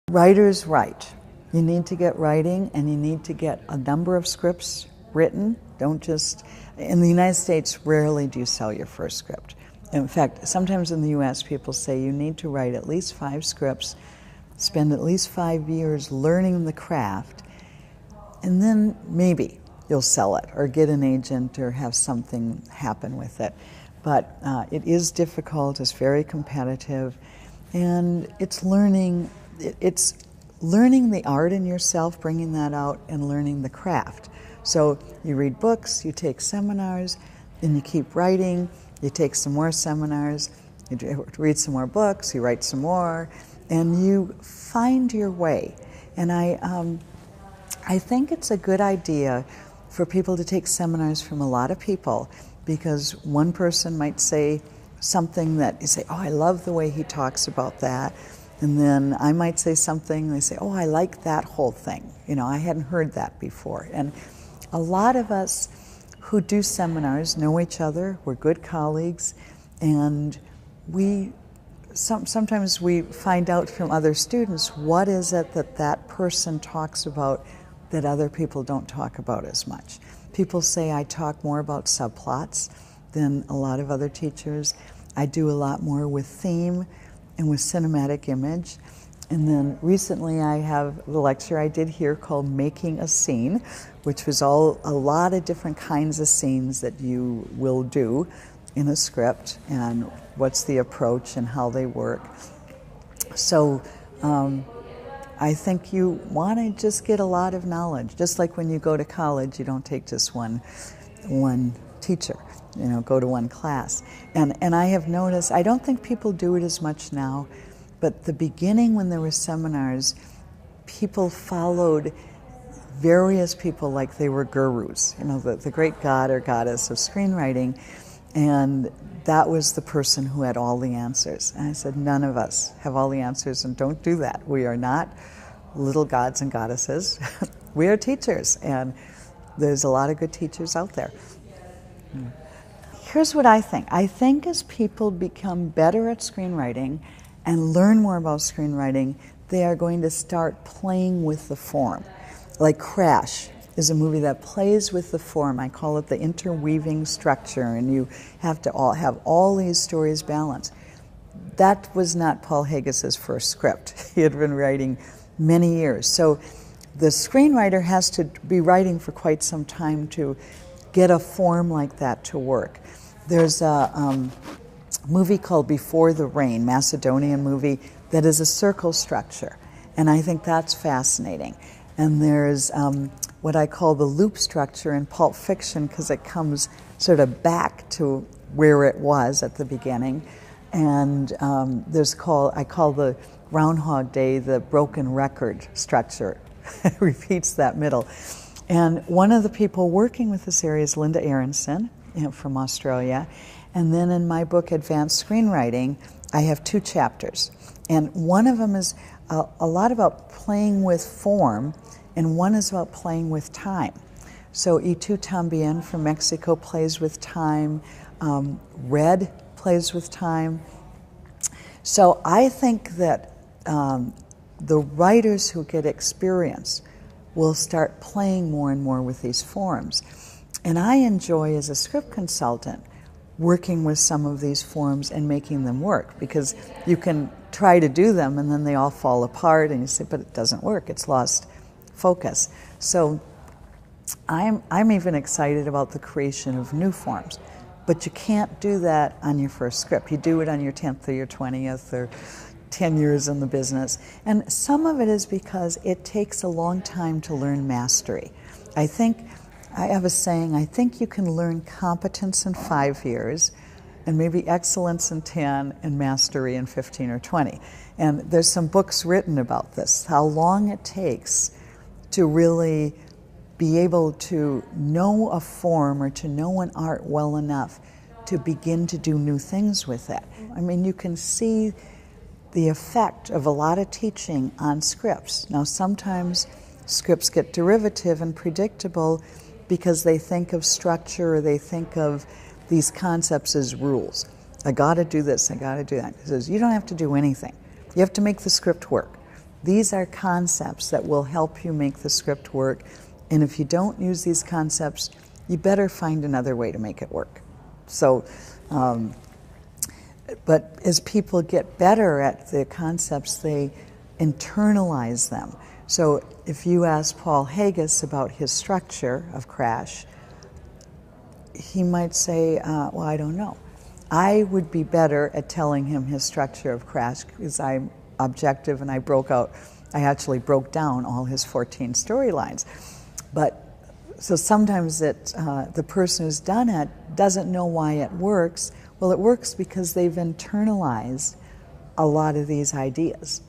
Writers write. You need to get writing, and you need to get a number of scripts written. Don't just, in the United States, rarely do you sell your first script. In fact, sometimes in the US, people say you need to write at least 5 scripts, spend at least 5 years learning the craft, and then maybe you'll sell it or get an agent or have something happen with it. But it is difficult, it's very competitive, and it's learning the art in yourself, bringing that out, and learning the craft. So you read books, you take seminars, then you keep writing, you take some more seminars, you read some more books, you write some more, and you find your way. And I think it's a good idea for people to take seminars from a lot of people, because one person might say something that you say, oh, I love the way he talks about that. And then I might say something, and they say, oh, I like that whole thing. You know, I hadn't heard that before. And a lot of us who do seminars know each other, we're good colleagues, and sometimes we find out from other students what is it that person talks about that other people don't talk about as much. People say I talk more about subplots than a lot of other teachers. I do a lot more with theme and with cinematic image. And then recently I have the lecture I did here called Making a Scene, which was a lot of different kinds of scenes that you will do in a script and what's the approach and how they work. So I think you want to just get a lot of knowledge. Just like when you go to college, you don't take just one teacher, go to one class. And I have noticed, I don't think people do it as much now, but the beginning when there were seminars, people followed various people like they were gurus, the great god or goddess of screenwriting, and that was the person who had all the answers. And I said, none of us have all the answers, and don't do that. We are not little gods and goddesses. We are teachers, and there's a lot of good teachers out there. Here's what I think. I think as people become better at screenwriting and learn more about screenwriting, they are going to start playing with the form. Like Crash is a movie that plays with the form. I call it the interweaving structure, and you have to have all these stories balanced. That was not Paul Haggis's first script. He had been writing many years. So the screenwriter has to be writing for quite some time to get a form like that to work. There's a movie called Before the Rain, Macedonian movie, that is a circle structure, and I think that's fascinating. And there's what I call the loop structure in Pulp Fiction, because it comes sort of back to where it was at the beginning. And I call the Groundhog Day the broken record structure. It repeats that middle. And one of the people working with this area is Linda Aronson from Australia. And then in my book, Advanced Screenwriting, I have 2 chapters. And one of them is a lot about playing with form, and one is about playing with time. So Y Tú También from Mexico plays with time. Red plays with time. So I think that the writers who get experience will start playing more and more with these forms. And I enjoy, as a script consultant, working with some of these forms and making them work, because you can try to do them and then they all fall apart and you say, but it doesn't work, it's lost focus. So I'm even excited about the creation of new forms, but you can't do that on your first script. You do it on your 10th or your 20th or 10 years in the business. And some of it is because it takes a long time to learn mastery. I have a saying, I think you can learn competence in 5 years, and maybe excellence in 10, and mastery in 15 or 20. And there's some books written about this, how long it takes to really be able to know a form or to know an art well enough to begin to do new things with it. I mean, you can see the effect of a lot of teaching on scripts. Now, sometimes scripts get derivative and predictable because they think of structure, or they think of these concepts as rules. I gotta do this, I gotta do that. He says, you don't have to do anything. You have to make the script work. These are concepts that will help you make the script work, and if you don't use these concepts, you better find another way to make it work. So, but as people get better at the concepts, they internalize them. So if you ask Paul Haggis about his structure of Crash, he might say, well, I don't know. I would be better at telling him his structure of Crash because I'm objective and I actually broke down all his 14 storylines. But so sometimes the person who's done it doesn't know why it works. Well, it works because they've internalized a lot of these ideas.